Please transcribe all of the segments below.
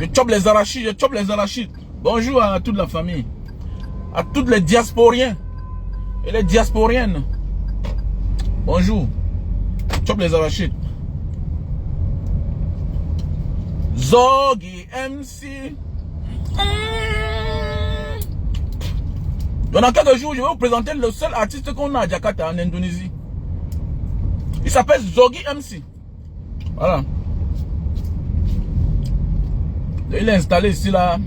Je chope les arachides, je chope les arachides. Bonjour à toute la famille. À toutes les diasporiens. Et les diasporiennes. Bonjour. Je chope les arachides. Zogi MC. Dans quelques jours, je vais vous présenter le seul artiste qu'on a à Jakarta, en Indonésie. Il s'appelle Zogi MC. Voilà. Il est installé ici, là.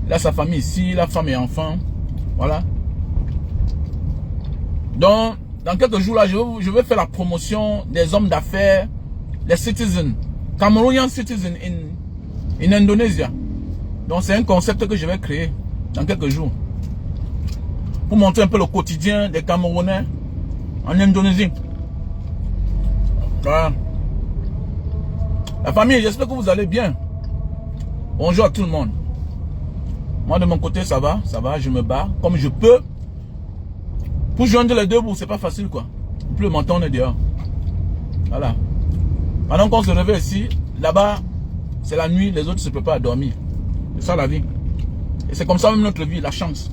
Il a sa famille ici, la femme et enfants. Voilà. Donc, dans quelques jours, là, je vais faire la promotion des hommes d'affaires, les citizens, Cameroonian citizens in Indonesia. Donc, c'est un concept que je vais créer dans quelques jours. Pour montrer un peu le quotidien des Camerounais en Indonésie. Voilà. La famille, j'espère que vous allez bien. Bonjour à tout le monde. Moi de mon côté ça va, je me bats comme je peux. Pour joindre les deux bouts, c'est pas facile quoi. Plus le menton on est dehors. Voilà. Maintenant qu'on se réveille ici, là-bas, c'est la nuit, les autres se préparent à dormir. C'est ça la vie. Et c'est comme ça même notre vie, la chance.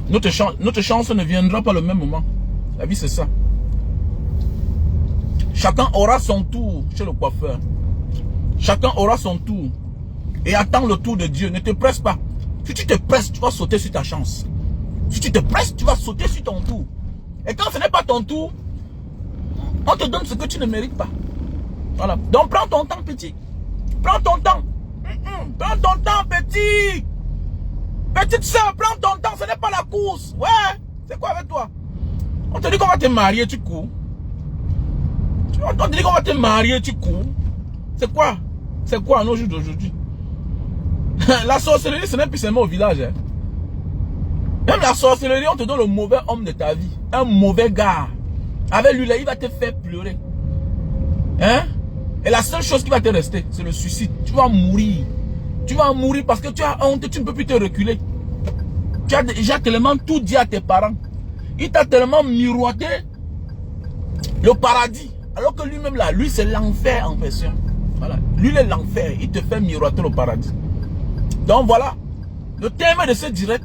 Notre chance ne viendra pas le même moment. La vie c'est ça. Chacun aura son tour chez le coiffeur. Chacun aura son tour. Et attends le tour de Dieu. Ne te presse pas. Si tu te presses, tu vas sauter sur ta chance. Si tu te presses, tu vas sauter sur ton tour. Et quand ce n'est pas ton tour, on te donne ce que tu ne mérites pas. Voilà. Donc prends ton temps, petit. Prends ton temps. Prends ton temps, petit. Petite soeur, prends ton temps. Ce n'est pas la course. Ouais. C'est quoi avec toi? On te dit qu'on va te marier, tu cours. On te dit qu'on va te marier, tu cours. C'est quoi? C'est quoi à nos jours d'aujourd'hui? La sorcellerie, ce n'est plus seulement au village. Hein. Même la sorcellerie, on te donne le mauvais homme de ta vie. Un mauvais gars. Avec lui, là, il va te faire pleurer. Hein? Et la seule chose qui va te rester, c'est le suicide. Tu vas mourir. Tu vas mourir parce que tu as honte, tu ne peux plus te reculer. Tu as déjà tellement tout dit à tes parents. Il t'a tellement miroité le paradis. Alors que lui-même là, lui c'est l'enfer en question. Voilà. Lui c'est l'enfer. Il te fait miroiter le paradis. Donc voilà. Le thème de ce direct,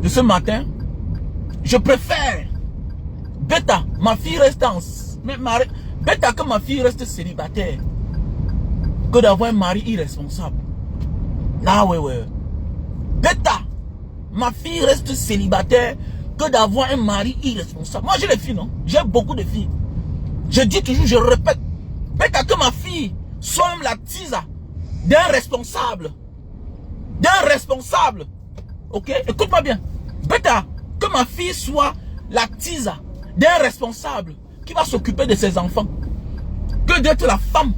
de ce matin, je préfère Beta, ma fille reste Beta que ma fille reste célibataire que d'avoir un mari irresponsable. Là ouais. Beta, ma fille reste célibataire que d'avoir un mari irresponsable. Moi j'ai des filles, non? J'ai beaucoup de filles. Je dis toujours, je répète, bêta que ma fille soit même la tisa d'un responsable. D'un responsable. Ok? Écoute-moi bien. Bêta que ma fille soit la tisa d'un responsable qui va s'occuper de ses enfants. Que d'être la femme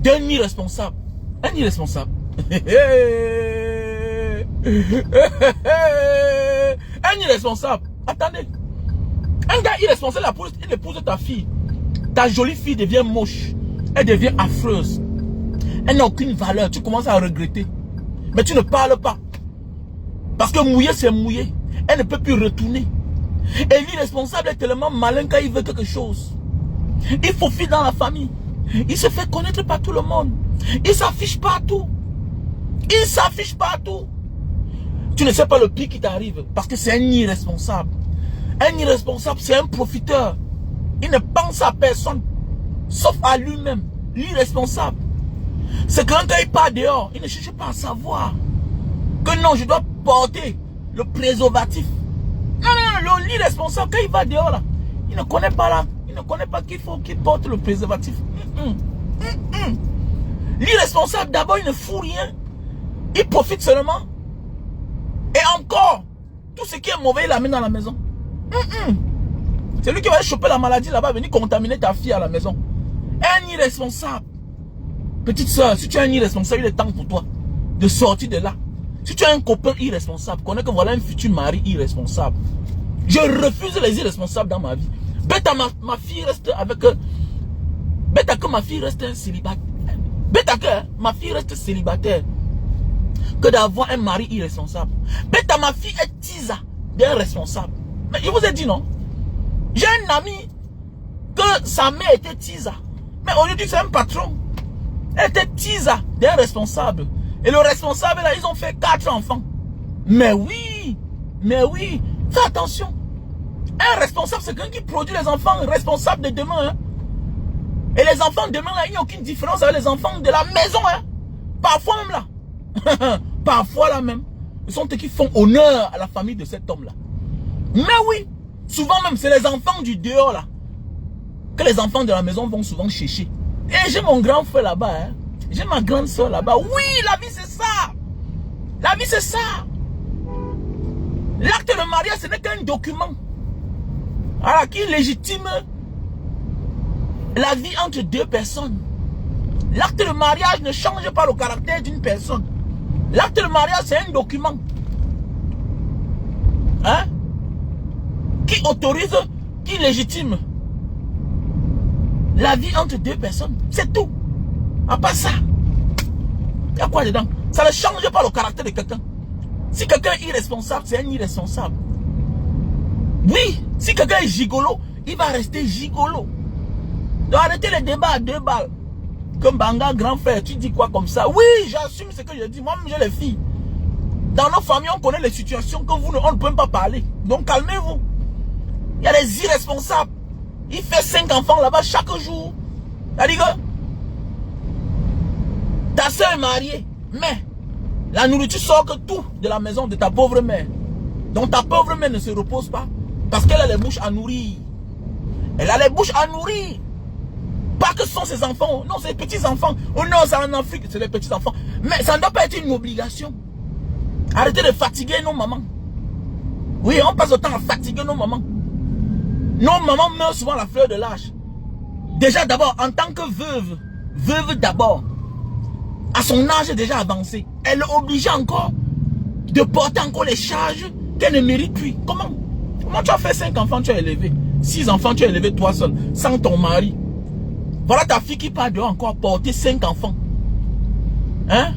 d'un irresponsable. Un irresponsable. Un irresponsable. Attendez. Un gars irresponsable, il épouse ta fille. Ta jolie fille devient moche. Elle devient affreuse. Elle n'a aucune valeur. Tu commences à regretter. Mais tu ne parles pas. Parce que mouiller, c'est mouiller. Elle ne peut plus retourner. Et l'irresponsable est tellement malin quand il veut quelque chose. Il faufile dans la famille. Il se fait connaître par tout le monde. Il s'affiche partout. Il s'affiche partout. Tu ne sais pas le pire qui t'arrive. Parce que c'est un irresponsable. Un irresponsable, c'est un profiteur. Il ne pense à personne. Sauf à lui-même. L'irresponsable. C'est quand il part dehors, il ne cherche pas à savoir que non, je dois porter le préservatif. Non, l'irresponsable, quand il va dehors là, il ne connaît pas là. Il ne connaît pas qu'il faut qu'il porte le préservatif. L'irresponsable, d'abord, il ne fout rien. Il profite seulement. Et encore, tout ce qui est mauvais, il l'amène dans la maison. C'est lui qui va choper la maladie là-bas, venir contaminer ta fille à la maison. Un irresponsable. Petite soeur, si tu es un irresponsable, il est temps pour toi de sortir de là. Si tu as un copain irresponsable, connais que voilà un futur mari irresponsable. Je refuse les irresponsables dans ma vie. Bêta, ma fille reste avec... Bêta que ma fille reste un célibataire. Bêta que ma fille reste célibataire. Que d'avoir un mari irresponsable. Bêta, ma fille est tisa d'un responsable. Mais je vous ai dit non. J'ai un ami que sa mère était tisa. Mais aujourd'hui c'est un patron. Elle était tisa d'un responsable. Et le responsable, là, ils ont fait 4 enfants. Mais oui, fais attention. Un responsable, c'est quelqu'un qui produit les enfants responsables de demain. Hein. Et les enfants de demain, là, il n'y a aucune différence avec les enfants de la maison. Hein. Parfois même là. Parfois là même. Ce sont eux qui font honneur à la famille de cet homme-là. Mais oui, souvent même, c'est les enfants du dehors là. Que les enfants de la maison vont souvent chercher. Et j'ai mon grand frère là-bas. Hein. J'ai ma grande soeur là-bas. Oui, la vie c'est ça. La vie c'est ça. L'acte de mariage, ce n'est qu'un document. Alors, qui légitime la vie entre 2 personnes. L'acte de mariage ne change pas le caractère d'une personne. L'acte de mariage, c'est un document. Hein? Qui autorise, qui légitime la vie entre 2 personnes. C'est tout. À part ça, il y a quoi dedans? Ça ne change pas le caractère de quelqu'un. Si quelqu'un est irresponsable, c'est un irresponsable. Oui, si quelqu'un est gigolo, il va rester gigolo. Donc arrêtez les débats à 2 balles. Comme Banga, grand frère, tu dis quoi comme ça? Oui, j'assume ce que je dis. Moi-même, j'ai les filles. Dans nos familles, on connaît les situations que vous, on ne peut même pas parler. Donc calmez-vous. Il y a des irresponsables. Il fait 5 enfants là-bas chaque jour. C'est-à-dire que ta soeur est mariée, mais la nourriture sort que tout de la maison de ta pauvre mère. Donc ta pauvre mère ne se repose pas parce qu'elle a les bouches à nourrir. Elle a les bouches à nourrir. Pas que ce sont ses enfants. Non, c'est les petits-enfants. Oh non, c'est en Afrique, c'est les petits-enfants. Mais ça ne doit pas être une obligation. Arrêtez de fatiguer nos mamans. Oui, on passe le temps à fatiguer nos mamans. Nos mamans meurent souvent à la fleur de l'âge. Déjà d'abord, en tant que veuve d'abord, à son âge déjà avancé, elle est obligée encore de porter encore les charges qu'elle ne mérite plus. Comment tu as fait 5 enfants, tu as élevé 6 enfants, tu as élevé toi seul, sans ton mari. Voilà ta fille qui part dehors encore porter 5 enfants. Hein?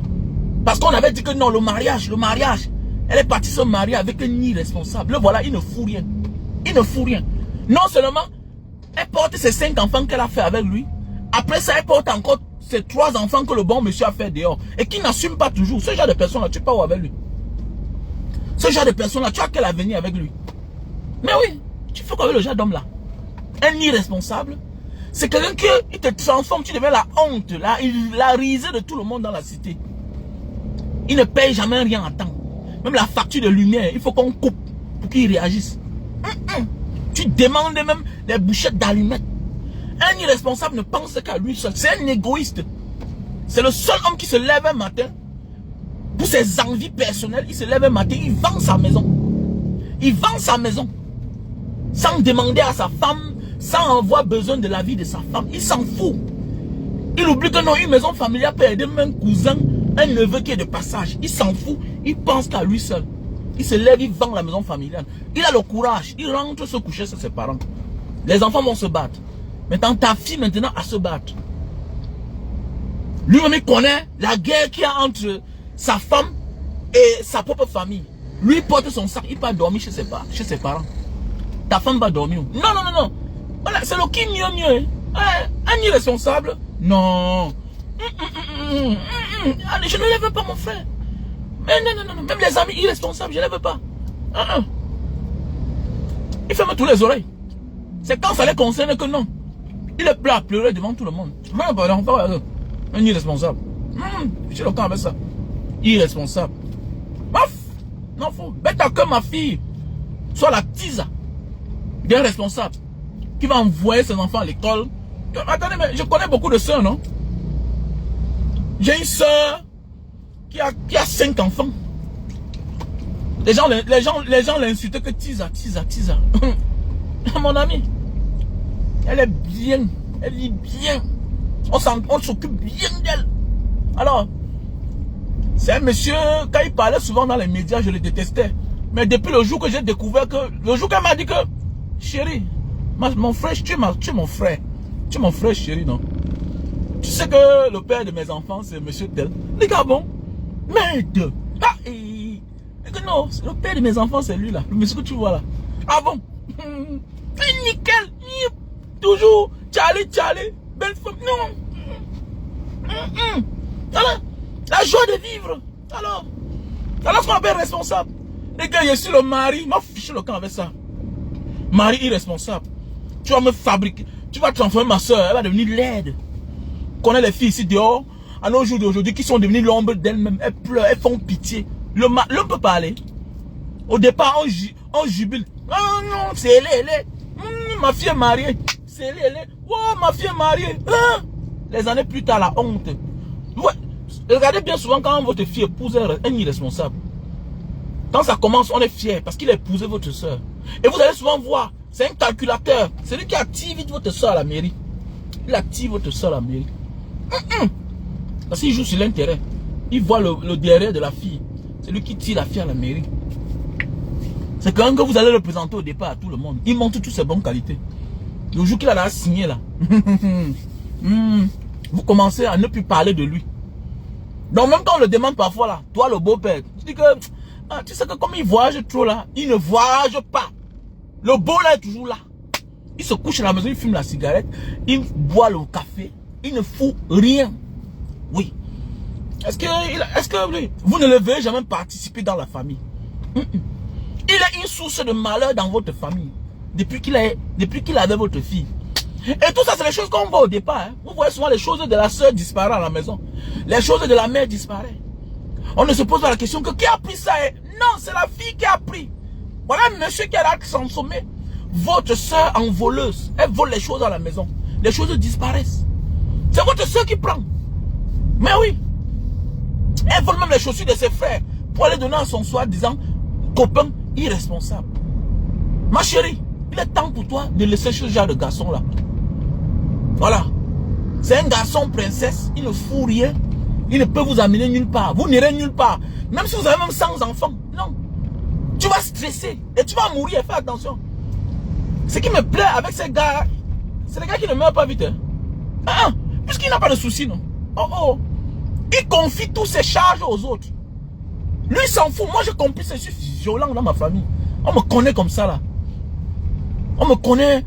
Parce qu'on avait dit que non, le mariage, elle est partie se marier avec un irresponsable. Le voilà, il ne fout rien. Il ne fout rien. Non seulement, elle porte ses 5 enfants qu'elle a fait avec lui. Après ça, elle porte encore ces 3 enfants que le bon monsieur a fait dehors. Et qui n'assume pas toujours. Ce genre de personne-là, tu pars où avec lui? Ce genre de personne-là, tu as quel avenir avec lui? Mais oui, tu fais quoi avec le genre d'homme-là? Un irresponsable. C'est quelqu'un qui te transforme, tu deviens la honte, la risée de tout le monde dans la cité. Il ne paye jamais rien à temps. Même la facture de lumière, il faut qu'on coupe pour qu'il réagisse. Tu demandes même des bouchettes d'allumettes. Un irresponsable ne pense qu'à lui seul. C'est un égoïste. C'est le seul homme qui se lève un matin. Pour ses envies personnelles, il se lève un matin, il vend sa maison. Il vend sa maison. Sans demander à sa femme, sans avoir besoin de la vie de sa femme. Il s'en fout. Il oublie que non, une maison familiale peut aider même un cousin, un neveu qui est de passage. Il s'en fout. Il pense qu'à lui seul. Il se lève, il vend la maison familiale. Il a le courage. Il rentre se coucher chez ses parents. Les enfants vont se battre. Maintenant, ta fille maintenant à se battre. Lui-même, il connaît la guerre qu'il y a entre sa femme et sa propre famille. Lui, il porte son sac, il part dormir chez ses parents. Ta femme va dormir. Non. Voilà, c'est le qui mieux. Un irresponsable. Non. Allez, je ne lève pas mon frère. Mais non. Même les amis irresponsables, je ne lève pas. Il ferme tous les oreilles. C'est quand ça les concerne que non. Il est prêt à pleurer devant tout le monde. Un irresponsable. J'ai le cas avec ça. Irresponsable. Baf! Non, faut. Bête à que ma fille soit la tisa d'un responsable qui va envoyer ses enfants à l'école. Attendez, mais je connais beaucoup de soeurs, non? J'ai une soeur qui a 5 enfants. Les gens l'insultent que tisa. Mon ami, elle est bien. Elle vit bien. On s'occupe bien d'elle. Alors, c'est un monsieur, quand il parlait souvent dans les médias, je le détestais. Mais depuis le jour que j'ai découvert que... Le jour qu'elle m'a dit que... Chérie, mon frère, tu es mon frère. Tu es mon frère, chérie, non? Tu sais que le père de mes enfants, c'est monsieur tel. Les gars, bon. Merde. Ah, et que non, le père de mes enfants, c'est lui là. Le monsieur que tu vois là. Ah bon? Nickel. Toujours. Charlie. Belle femme. Non. Voilà. La joie de vivre. Alors ce qu'on appelle responsable. Les gars, je suis le mari. M'a fiché le camp avec ça. Mari irresponsable. Tu vas me fabriquer. Tu vas transformer ma soeur. Elle va devenir laide. Qu'on a les filles ici dehors. À nos jours d'aujourd'hui, qui sont devenues l'ombre d'elles-mêmes. Elles pleurent, elles font pitié. L'homme peut parler. Au départ, on jubile. Oh non, c'est elle. Ma fille est mariée. C'est elle. Oh, ma fille est mariée. Hein? Les années plus tard, la honte. Ouais. Regardez bien souvent quand votre fille épouse un irresponsable. Quand ça commence, on est fier parce qu'il a épousé votre soeur. Et vous allez souvent voir, c'est un calculateur. C'est lui qui active vite votre soeur à la mairie. Il active votre soeur à la mairie. Parce qu'il joue sur l'intérêt. Il voit le derrière de la fille. C'est lui qui tire la fille à la mairie. C'est quand même que vous allez le présenter au départ à tout le monde. Il montre toutes ses bonnes qualités. Le jour qu'il a signé là, vous commencez à ne plus parler de lui. Donc même quand on le demande parfois là, toi le beau-père, tu dis que, tu sais que comme il voyage trop là, il ne voyage pas. Le beau là est toujours là. Il se couche à la maison, il fume la cigarette, il boit le café, il ne fout rien. Oui. Est-ce que vous ne le verrez jamais participer dans la famille? Il est une source de malheur dans votre famille. Depuis qu'il avait votre fille. Et tout ça, c'est les choses qu'on voit au départ. Hein. Vous voyez souvent les choses de la soeur disparaissent à la maison. Les choses de la mère disparaissent. On ne se pose pas la question que qui a pris ça? Non, c'est la fille qui a pris. Voilà un monsieur qui a transformé votre soeur en voleuse. Elle vole les choses à la maison. Les choses disparaissent. C'est votre soeur qui prend. Mais oui. Elle vole même les chaussures de ses frères pour aller donner à son soi-disant copain irresponsable. Ma chérie, il est temps pour toi de laisser ce genre de garçon là. Voilà. C'est un garçon princesse, il ne fout rien. Il ne peut vous amener nulle part. Vous n'irez nulle part. Même si vous avez même 100 enfants. Non. Tu vas stresser et tu vas mourir. Fais attention. Ce qui me plaît avec ces gars, c'est les gars qui ne meurent pas vite. Hein? Puisqu'il n'a pas de soucis, non. Oh. Il confie toutes ses charges aux autres. Lui, il s'en fout. Moi, je compris, je suis violent dans ma famille. On me connaît comme ça, là. On me connaît.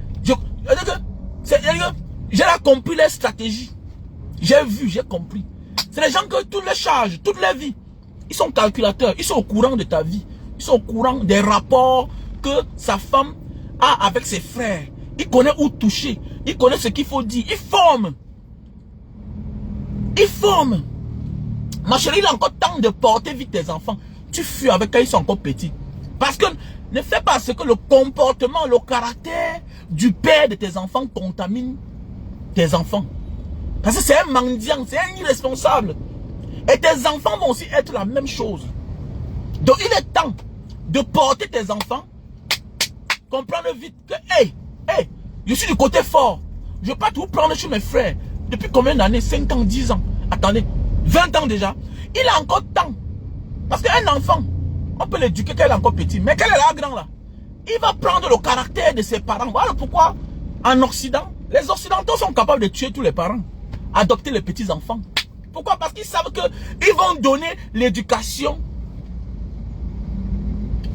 J'ai compris les stratégies. J'ai vu, j'ai compris. C'est les gens que toutes les charges, toute leur vie, ils sont calculateurs. Ils sont au courant de ta vie. Ils sont au courant des rapports que sa femme a avec ses frères. Ils connaissent où toucher. Ils connaissent ce qu'il faut dire. Ils forment. Ils forment. Ma chérie, il a encore temps de porter vite tes enfants. Tu fuis avec quand ils sont encore petits. Parce que ne fais pas ce que le comportement, le caractère du père de tes enfants contamine tes enfants. Parce que c'est un mendiant, c'est un irresponsable. Et tes enfants vont aussi être la même chose. Donc il est temps de porter tes enfants. Comprendre vite que, hey, je suis du côté fort. Je ne vais pas tout prendre chez mes frères. Depuis combien d'années? 5 ans, 10 ans. Attendez, 20 ans déjà. Il a encore temps. Parce qu'un enfant, on peut l'éduquer quand il est encore petit. Mais quand il est là, grand là, il va prendre le caractère de ses parents. Voilà pourquoi, en Occident, les Occidentaux sont capables de tuer tous les parents. Adopter les petits enfants. Pourquoi? Parce qu'ils savent qu'ils vont donner l'éducation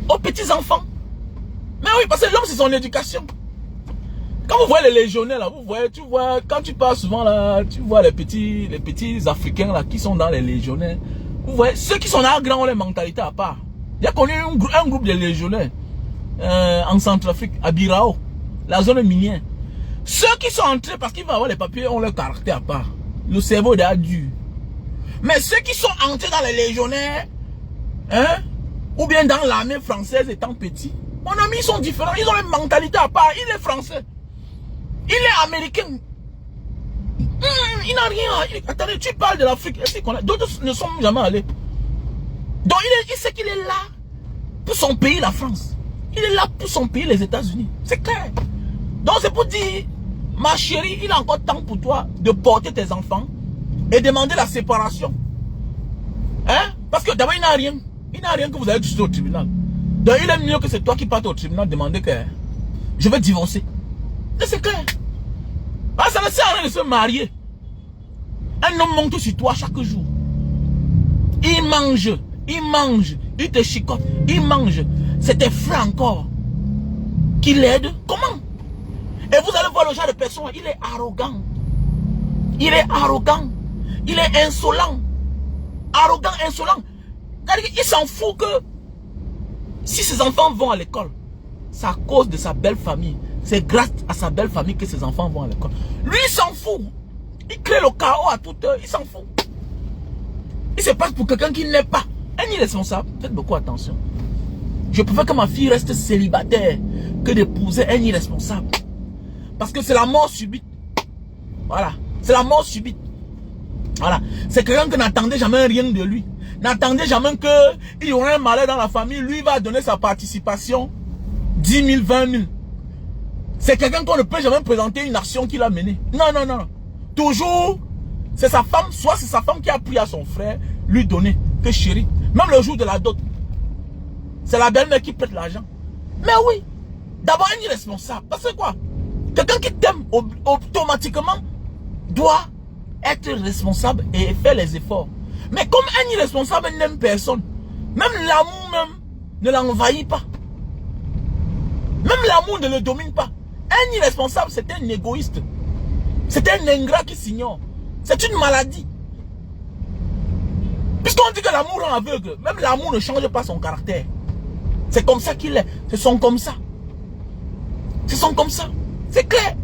aux petits enfants. Mais oui, parce que l'homme, c'est son éducation. Quand vous voyez les légionnaires, là, vous voyez, tu vois, quand tu pars souvent là, tu vois les petits Africains là, qui sont dans les légionnaires. Vous voyez, ceux qui sont là, grands ont les mentalités à part. J'ai connu un groupe de légionnaires en Centrafrique, à Birao, la zone minière. Ceux qui sont entrés parce qu'ils vont avoir les papiers ont leur caractère à part. Le cerveau est déjà dur. Mais ceux qui sont entrés dans les légionnaires, ou bien dans l'armée française étant petits, mon ami, ils sont différents. Ils ont une mentalité à part. Il est français. Il est américain. Il n'a rien. Attendez, tu parles de l'Afrique. D'autres ne sont jamais allés. Donc il sait qu'il est là pour son pays, la France. Il est là pour son pays, les États-Unis. C'est clair. Donc c'est pour dire, ma chérie, il a encore temps pour toi de porter tes enfants et demander la séparation. Hein? Parce que d'abord, il n'a rien. Il n'a rien que vous allez toucher au tribunal. Donc il est mieux que c'est toi qui partes au tribunal demander que je veux divorcer. C'est clair. Ah, ça ne sert à rien de se marier. Un homme monte sur toi chaque jour. Il mange, il te chicote, il mange. C'est tes frères encore qui l'aident. Comment? Et vous allez voir le genre de personne, il est arrogant. Il est arrogant. Il est insolent. Arrogant, insolent. Il s'en fout que si ses enfants vont à l'école, c'est à cause de sa belle famille. C'est grâce à sa belle famille que ses enfants vont à l'école. Lui, il s'en fout. Il crée le chaos à toute heure. Il s'en fout. Il se passe pour quelqu'un qui n'est pas un irresponsable. Faites beaucoup attention. Je préfère que ma fille reste célibataire que d'épouser un irresponsable. Parce que c'est la mort subite. Voilà. C'est la mort subite. Voilà. C'est quelqu'un qui n'attendait jamais rien de lui. N'attendait jamais qu'il y aurait un malheur dans la famille. Lui va donner sa participation. 10 000, 20 000. C'est quelqu'un qu'on ne peut jamais présenter une action qu'il a menée. Non, non, non. Toujours, c'est sa femme, soit c'est sa femme qui a pris à son frère, lui donner. Que chérie. Même le jour de la dot. C'est la belle-mère qui prête l'argent. Mais oui. D'abord un irresponsable. Parce que quoi? Quelqu'un qui t'aime automatiquement doit être responsable et faire les efforts. Mais comme un irresponsable n'aime personne, même l'amour même ne l'envahit pas. Même l'amour ne le domine pas. Un irresponsable, c'est un égoïste. C'est un ingrat qui s'ignore. C'est une maladie. Puisqu'on dit que l'amour rend aveugle, même l'amour ne change pas son caractère. C'est comme ça qu'il est. Ce sont comme ça. Ce sont comme ça. C'est clair.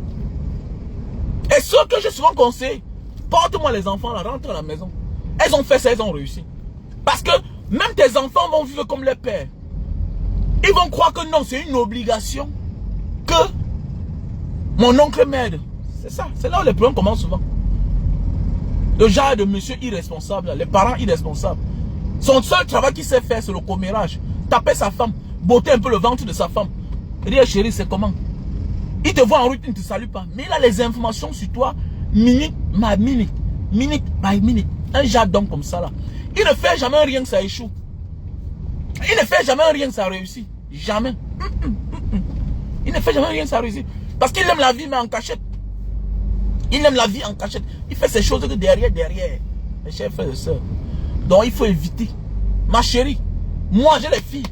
Et ce que j'ai souvent conseillé, porte-moi les enfants, là, rentre à la maison. Elles ont fait ça, elles ont réussi. Parce que même tes enfants vont vivre comme les pères. Ils vont croire que non, c'est une obligation. Que mon oncle m'aide. C'est ça. C'est là où les problèmes commencent souvent. Le genre de monsieur irresponsable, les parents irresponsables. Son seul travail qu'il sait faire, c'est le commérage. Taper sa femme, botter un peu le ventre de sa femme. Et dire, chérie, c'est comment? Il te voit en route, il ne te salue pas. Mais il a les informations sur toi, minute by minute. Minute by minute. Un jardin comme ça là. Il ne fait jamais rien que ça échoue. Il ne fait jamais rien que ça réussit. Jamais. Il ne fait jamais rien que ça réussit. Parce qu'il aime la vie mais en cachette. Il aime la vie en cachette. Il fait ces choses que derrière. Mes chers frères et sœurs. Donc il faut éviter. Ma chérie, moi j'ai les filles.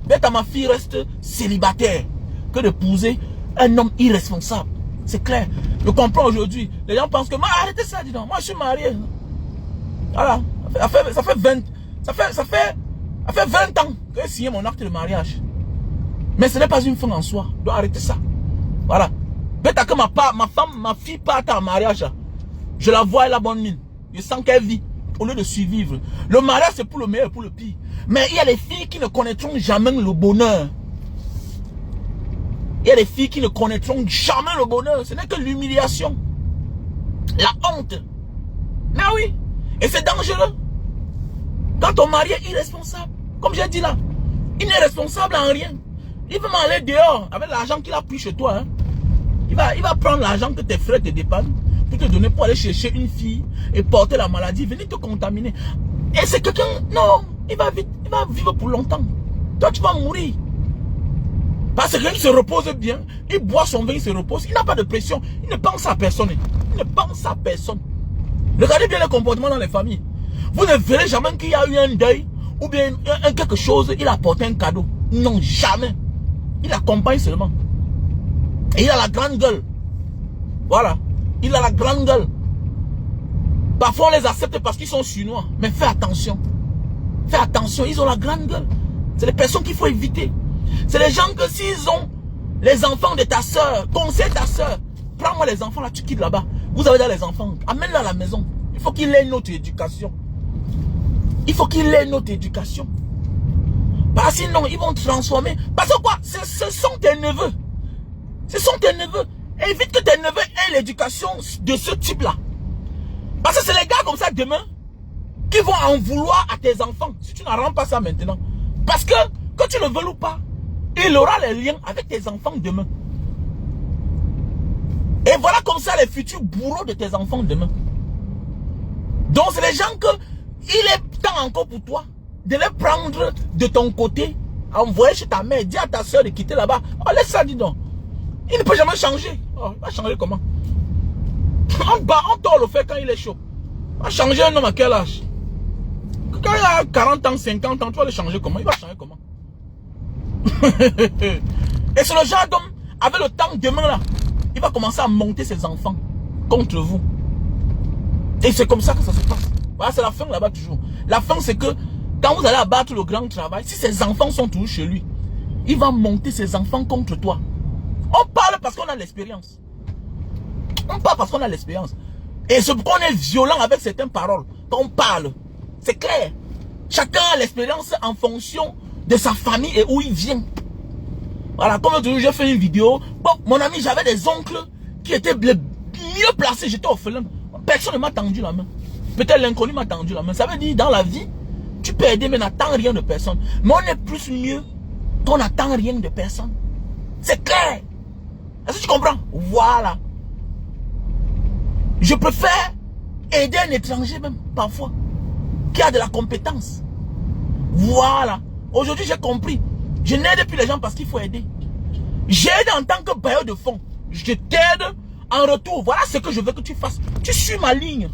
Bête à ma fille reste célibataire que d'épouser un homme irresponsable. C'est clair. Je comprends aujourd'hui. Les gens pensent que, arrêtez ça, dis donc. Moi je suis marié. Voilà. Ça fait 20 ans que j'ai signé mon acte de mariage. Mais ce n'est pas une fin en soi. Je dois arrêter ça. Voilà. Peut-être que ma fille part en mariage. Je la vois, elle a bonne mine. Je sens qu'elle vit. Au lieu de survivre. Le mariage, c'est pour le meilleur et pour le pire. Mais il y a des filles qui ne connaîtront jamais le bonheur. Il y a des filles qui ne connaîtront jamais le bonheur. Ce n'est que l'humiliation. La honte. Mais oui. Et c'est dangereux. Quand ton mari est irresponsable. Comme j'ai dit là. Il n'est responsable en rien. Il va m'aller dehors avec l'argent qu'il a pris chez toi. Hein. Il va prendre l'argent que tes frères te dépannent pour te donner pour aller chercher une fille et porter la maladie, venir te contaminer. Et c'est quelqu'un, non, il va vivre pour longtemps. Toi, tu vas mourir. Parce qu'il se repose bien, il boit son vin, il se repose, il n'a pas de pression, il ne pense à personne. Il ne pense à personne. Regardez bien le comportement dans les familles. Vous ne verrez jamais qu'il y a eu un deuil ou bien quelque chose, il a apporté un cadeau. Non, jamais. Il accompagne seulement. Et il a la grande gueule. Voilà. Il a la grande gueule. Parfois on les accepte parce qu'ils sont chinois. Mais fais attention. Fais attention, ils ont la grande gueule. C'est les personnes qu'il faut éviter. C'est les gens que s'ils ont les enfants de ta soeur, conseille ta soeur, prends-moi les enfants là, tu quittes là-bas. Vous avez déjà les enfants, amène-les à la maison. Il faut qu'il ait une autre éducation. Il faut qu'il ait une autre éducation. Parce que sinon, ils vont transformer. Parce que quoi? Ce sont tes neveux. Ce sont tes neveux. Évite que tes neveux aient l'éducation de ce type-là. Parce que c'est les gars comme ça demain qui vont en vouloir à tes enfants. Si tu n'arranges pas ça maintenant. Parce que tu le veux ou pas, il aura les liens avec tes enfants demain. Et voilà comme ça les futurs bourreaux de tes enfants demain. Donc c'est les gens que il est temps encore pour toi de les prendre de ton côté, envoyer chez ta mère, dire à ta soeur de quitter là-bas. Oh, laisse ça, dis donc. Il ne peut jamais changer. Oh, il va changer comment? On tord le fait quand il est chaud. Il va changer un homme à quel âge? Quand il a 40 ans, 50 ans, tu vas le changer comment? Il va changer comment? Et c'est le genre d'homme, avec le temps demain là, il va commencer à monter ses enfants contre vous. Et c'est comme ça que ça se passe. Voilà, c'est la fin là-bas toujours. La fin, c'est que quand vous allez abattre le grand travail, si ses enfants sont toujours chez lui, il va monter ses enfants contre toi. On parle parce qu'on a l'expérience. On parle parce qu'on a l'expérience. Et c'est pourquoi on est violent avec certaines paroles. Quand on parle, c'est clair. Chacun a l'expérience en fonction de sa famille et où il vient. Voilà, comme toujours, j'ai fait une vidéo. Bon, mon ami, j'avais des oncles qui étaient les mieux placés. J'étais orphelin. Personne ne m'a tendu la main. Peut-être l'inconnu m'a tendu la main. Ça veut dire, dans la vie, tu peux aider, mais n'attends rien de personne. Mais on est plus mieux qu'on n'attend rien de personne. C'est clair. Est-ce que tu comprends? Voilà. Je préfère aider un étranger même, parfois, qui a de la compétence. Voilà. Aujourd'hui, j'ai compris. Je n'aide plus les gens parce qu'il faut aider. J'aide en tant que bailleur de fonds. Je t'aide en retour. Voilà ce que je veux que tu fasses. Tu suis ma ligne.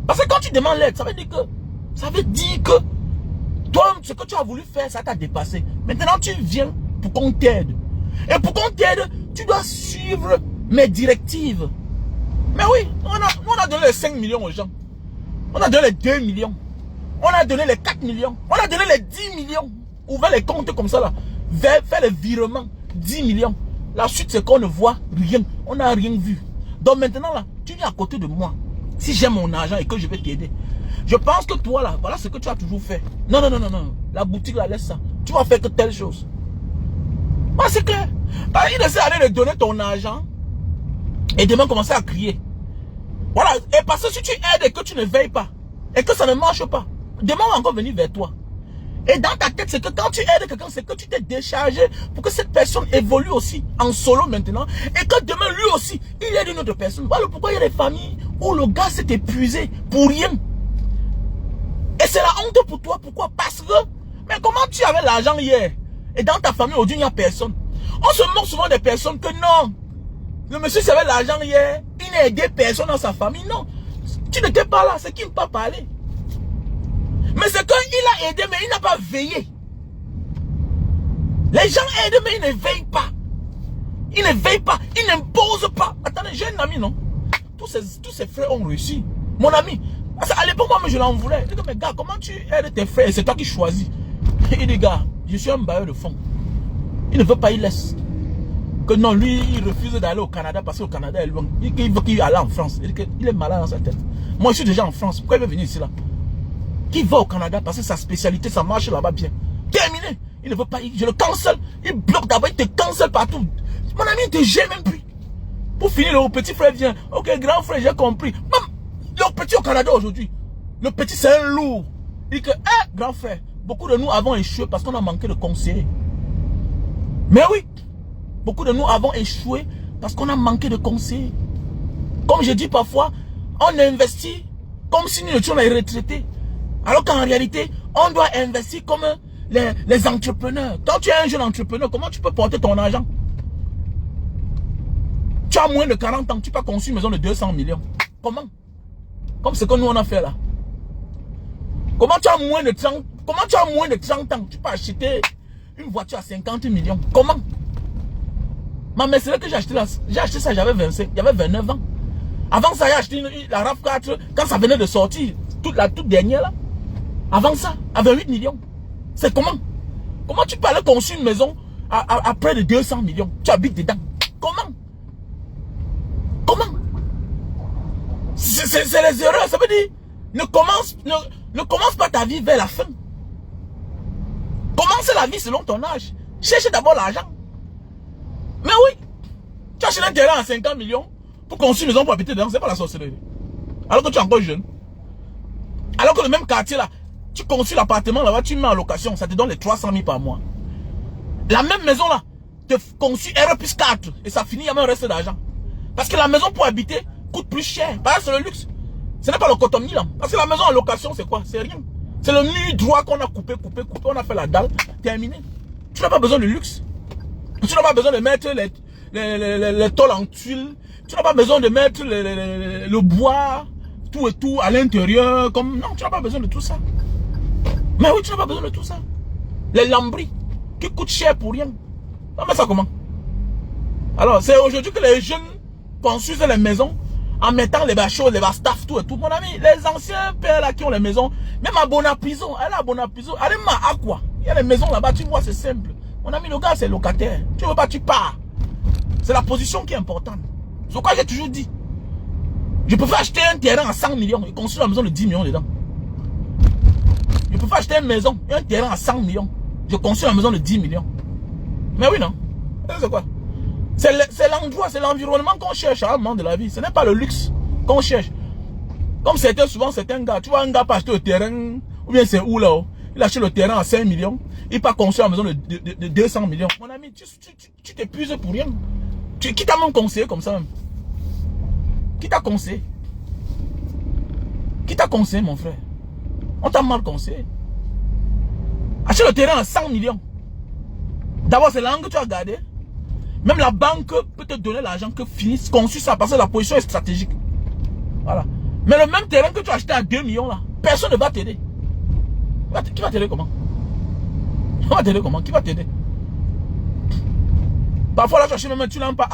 Parce que quand tu demandes l'aide, ça veut dire que toi, ce que tu as voulu faire, ça t'a dépassé. Maintenant, tu viens pour qu'on t'aide. Et pour qu'on t'aide, tu dois suivre mes directives. Mais oui, on a donné les 5 millions aux gens. On a donné les 2 millions. On a donné les 4 millions. On a donné les 10 millions. Ouvrez les comptes comme ça là. Fais les virements. 10 millions. La suite, c'est qu'on ne voit rien. On n'a rien vu. Donc maintenant là, tu viens à côté de moi. Si j'ai mon argent et que je vais t'aider. Je pense que toi là, voilà ce que tu as toujours fait. Non, non, non, non, non. La boutique là, laisse ça. Tu vas faire que telle chose. Ah, c'est clair. Il essaie d'aller te donner ton argent. Et demain commencer à crier. Voilà. Et parce que si tu aides et que tu ne veilles pas. Et que ça ne marche pas. Demain on va encore venir vers toi. Et dans ta tête, c'est que quand tu aides quelqu'un, c'est que tu t'es déchargé pour que cette personne évolue aussi en solo maintenant. Et que demain, lui aussi, il aide une autre personne. Voilà pourquoi il y a des familles où le gars s'est épuisé pour rien. Et c'est la honte pour toi. Pourquoi? Parce que, mais comment tu avais l'argent hier? Et dans ta famille, aujourd'hui, il n'y a personne. On se moque souvent des personnes que non. Le monsieur qui avait l'argent hier, il n'a aidé personne dans sa famille. Non. Tu n'étais pas là, c'est qui ne peut pas parler. Mais c'est quand il a aidé, mais il n'a pas veillé. Les gens aident, mais ils ne veillent pas. Ils ne veillent pas. Ils n'imposent pas. Attendez, j'ai un ami, non? Tous ses frères ont réussi. Mon ami. À l'époque, moi, je l'en voulais. Je dis, mais gars, comment tu aides tes frères? Et c'est toi qui choisis. Il dit, gars, je suis un bailleur de fonds. Il ne veut pas, il laisse. Que non, lui, il refuse d'aller au Canada parce qu'au Canada est loin. Il veut qu'il aille en France. Il est malade dans sa tête. Moi, je suis déjà en France. Pourquoi il veut venir ici, là? Qui va au Canada parce que sa spécialité, ça marche là-bas bien. Terminé. Il ne veut pas, je le cancelle. Il bloque d'abord, il te cancelle partout. Mon ami, il te gêne même plus. Pour finir, le petit frère vient. Ok, grand frère, j'ai compris. Même le petit au Canada aujourd'hui. Le petit, c'est un lourd. Il dit que, grand frère, beaucoup de nous avons échoué parce qu'on a manqué de conseillers. Mais oui, beaucoup de nous avons échoué parce qu'on a manqué de conseillers. Comme je dis parfois, on investit comme si nous étions les retraités. Alors qu'en réalité, on doit investir comme les entrepreneurs. Quand tu es un jeune entrepreneur, comment tu peux porter ton argent? Tu as moins de 40 ans, tu peux construire une maison de 200 millions. Comment? Comme ce que nous on a fait là. Comment tu as moins de 30 ans, tu peux acheter une voiture à 50 millions. Comment? Ma Mercedes que j'ai acheté là, j'ai acheté ça, j'avais 29 ans. Avant ça, j'ai acheté la RAV4 quand ça venait de sortir, la toute dernière là. Avant ça, à 28 millions. C'est comment? Comment tu peux aller construire une maison à près de 200 millions? Tu habites dedans. Comment? Comment? C'est les erreurs. Ça veut dire, ne commence pas ta vie vers la fin. Commence la vie selon ton âge. Cherche d'abord l'argent. Mais oui, tu achètes un terrain à 50 millions pour construire une maison pour habiter dedans. C'est pas la sorcellerie. Alors que tu es encore jeune. Alors que le même quartier là, tu construis l'appartement là-bas, tu mets en location, ça te donne les 300 000 par mois. La même maison là, te construis R plus 4 et ça finit, il y a même un reste d'argent. Parce que la maison pour habiter coûte plus cher. Parce que c'est le luxe. Ce n'est pas le cotonie là. Parce que la maison en location, c'est quoi? C'est rien. C'est le mur droit qu'on a coupé, on a fait la dalle, terminé. Tu n'as pas besoin de luxe. Tu n'as pas besoin de mettre les tôles en tuile. Tu n'as pas besoin de mettre le bois, tout et tout à l'intérieur. Non, tu n'as pas besoin de tout ça. Mais oui, tu n'as pas besoin de tout ça. Les lambris qui coûtent cher pour rien. Non, mais ça comment? Alors, c'est aujourd'hui que les jeunes construisent les maisons en mettant les choses, les staff, tout et tout. Mon ami, les anciens pères là qui ont les maisons, même à Bonapiso, elle a Bonapiso, elle est à quoi? Il y a les maisons là-bas, tu vois, c'est simple. Mon ami, le gars, c'est locataire. Tu veux pas, tu pars. C'est la position qui est importante. C'est pourquoi j'ai toujours dit. Je peux faire acheter un terrain à 100 millions et construire la maison de 10 millions dedans. Je peux faire acheter une maison, un terrain à 100 millions. Je construis la maison de 10 millions. Mais oui, non. C'est quoi? C'est l'endroit, c'est l'environnement qu'on cherche à un moment de la vie. Ce n'est pas le luxe qu'on cherche. Comme c'était souvent, c'est un gars. Tu vois, un gars peut acheter le terrain, ou bien c'est où là? Il achète le terrain à 5 millions. Il peut construire la maison de 200 millions. Mon ami, tu t'épuises pour rien. Qui t'a même conseillé comme ça même? Qui t'a conseillé? Qui t'a conseillé, mon frère? On t'a mal conseillé. Achète le terrain à 100 millions. D'abord, c'est l'angle que tu as gardé. Même la banque peut te donner l'argent que finisse, construire ça, parce que la position est stratégique. Voilà. Mais le même terrain que tu as acheté à 2 millions là, personne ne va t'aider. Qui va t'aider comment? Qui va t'aider comment? Qui va t'aider? Parfois là, tu achètes même, tu n'as même pas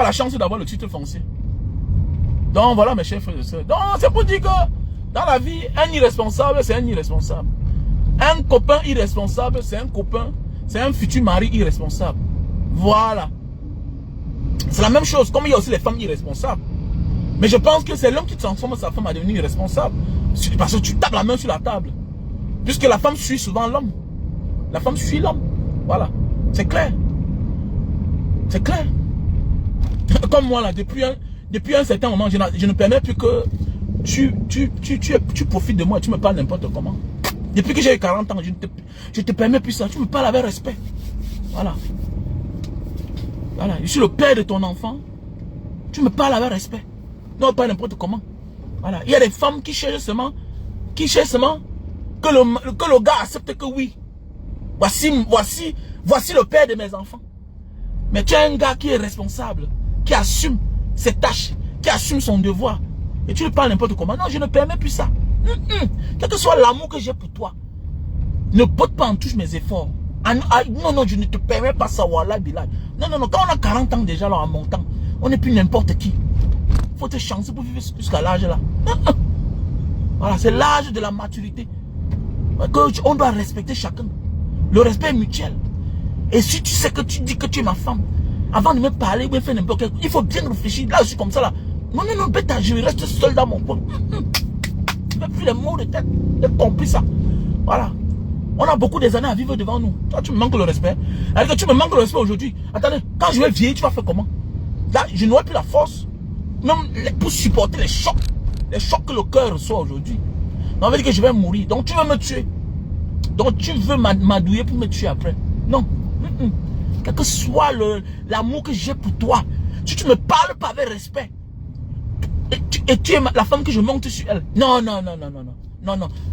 la chance d'avoir le titre foncier. Donc voilà mes chers frères et sœurs. Donc c'est pour dire que dans la vie, un irresponsable, c'est un irresponsable. Un copain irresponsable, c'est un copain, c'est un futur mari irresponsable. Voilà. C'est la même chose, comme il y a aussi les femmes irresponsables. Mais je pense que c'est l'homme qui transforme sa femme à devenir irresponsable. Parce que tu tapes la main sur la table. Puisque la femme suit souvent l'homme. La femme suit l'homme. Voilà. C'est clair. C'est clair. Comme moi là, depuis un certain moment, je ne permets plus que tu profites de moi et tu me parles n'importe comment. Depuis que j'ai 40 ans, je te permets plus ça. Tu me parles avec respect. Voilà. Voilà. Je suis le père de ton enfant. Tu me parles avec respect. Non, pas n'importe comment. Voilà. Il y a des femmes qui cherchent seulement que le gars accepte que oui. Voici le père de mes enfants. Mais tu as un gars qui est responsable, qui assume ses tâches, qui assume son devoir. Et tu lui parles n'importe comment. Non, je ne permets plus ça. Quel que soit l'amour que j'ai pour toi, ne botte pas en touche mes efforts. Non, je ne te permets pas ça, wallah billah. Non, quand on a 40 ans déjà là en montant, on n'est plus n'importe qui. Il faut te chancer pour vivre jusqu'à l'âge là. Voilà, c'est l'âge de la maturité. On doit respecter chacun. Le respect est mutuel. Et si tu sais que tu dis que tu es ma femme, avant de me parler, de faire n'importe quoi, il faut bien réfléchir. Là, je suis comme ça là. Non, bêta, je reste seul dans mon coin. Tu n'as plus les mots de tête. Tu as compris ça. Voilà. On a beaucoup des années à vivre devant nous. Toi, tu me manques le respect. Alors que tu me manques le respect aujourd'hui. Attendez, quand je vais vieillir, tu vas faire comment? Là, je n'aurai plus la force. Même pour supporter les chocs que le cœur reçoit aujourd'hui. On va dire que je vais mourir. Donc tu veux me tuer. Donc tu veux m'adouiller pour me tuer après. Non. Quel que soit l'amour que j'ai pour toi, si tu me parles pas avec respect, et tu es la femme que je monte sur elle. Non.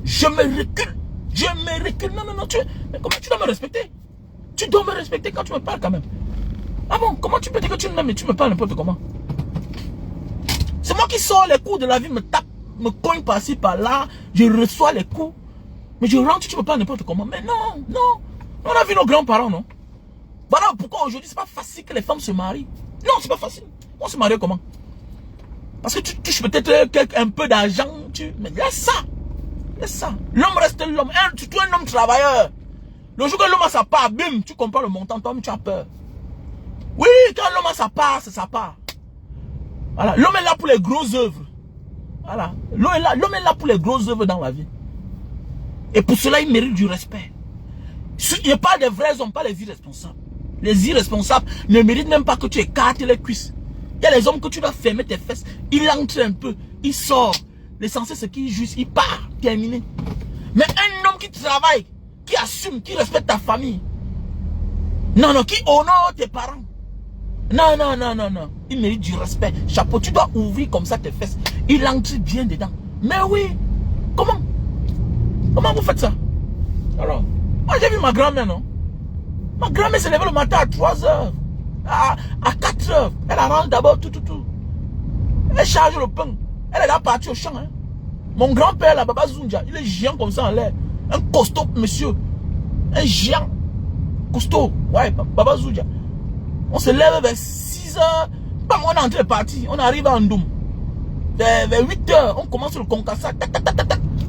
Je me recule. Non. Mais comment tu dois me respecter? Tu dois me respecter quand tu me parles quand même. Ah bon, comment tu peux dire que tu m'aimes et tu me parles n'importe comment? C'est moi qui sors les coups de la vie, me tape, me cogne par-ci, par-là, je reçois les coups. Mais je rentre, tu me parles n'importe comment. Mais non. On a vu nos grands-parents, non? Voilà pourquoi aujourd'hui, c'est pas facile que les femmes se marient. Non, c'est pas facile. On se marie comment? Parce que tu touches peut-être un peu d'argent, mais laisse ça. L'homme reste l'homme. Tu es un homme travailleur. Le jour que l'homme a sa part, bim, tu comprends le montant, toi-même tu as peur. Oui, quand l'homme a sa part, c'est sa part. Voilà, l'homme est là pour les grosses œuvres. Voilà, l'homme est là pour les grosses œuvres dans la vie. Et pour cela, il mérite du respect. Il parle des vrais hommes, pas les irresponsables. Les irresponsables ne méritent même pas que tu écartes les cuisses. Il y a les hommes que tu dois fermer tes fesses. Il entre un peu, il sort. L'essentiel c'est qu'il juste, il part, terminé. Mais un homme qui travaille, qui assume, qui respecte ta famille. Non, qui honore tes parents. Non. Il mérite du respect. Chapeau, tu dois ouvrir comme ça tes fesses. Il entre bien dedans. Mais oui. Comment vous faites ça? Alors, moi j'ai vu ma grand-mère, non? Ma grand-mère s'est levée le matin à 3 h. À 4 h. Elle arrange d'abord tout. Elle charge le pain. Elle est là partie au champ. Hein. Mon grand-père, là, Baba Zunja, il est géant comme ça en l'air. Un costaud, monsieur. Un géant. Costaud. Ouais, Baba Zunja. On se lève vers 6 h. Bam, on est entré parti. On arrive à Ndoum. Vers 8 h, on commence le Concassa.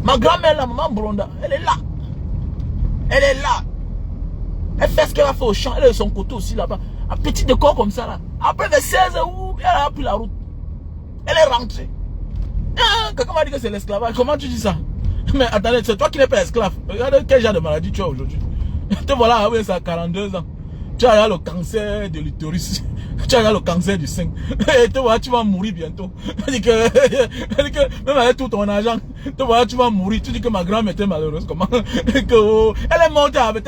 Ma grand-mère, la maman Bronda, elle est là. Elle est là. Elle fait ce qu'elle a fait au champ. Elle a son côté aussi là-bas. Un petit décor comme ça là. Après vers 16 h, elle a pris la route. Elle est rentrée. Ah, quelqu'un m'a dit que c'est l'esclavage. Comment tu dis ça? Mais attendez, c'est toi qui n'es pas esclave. Regarde quel genre de maladie tu as aujourd'hui. Te voilà, oui, ça a 42 ans. Tu as le cancer de l'utérus. Tu as le cancer du sein. Et te voilà, tu vas mourir bientôt. Elle dit que même avec tout ton argent, te voilà, tu vas mourir. Tu dis que ma grand-mère était malheureuse. Comment? Elle est morte avec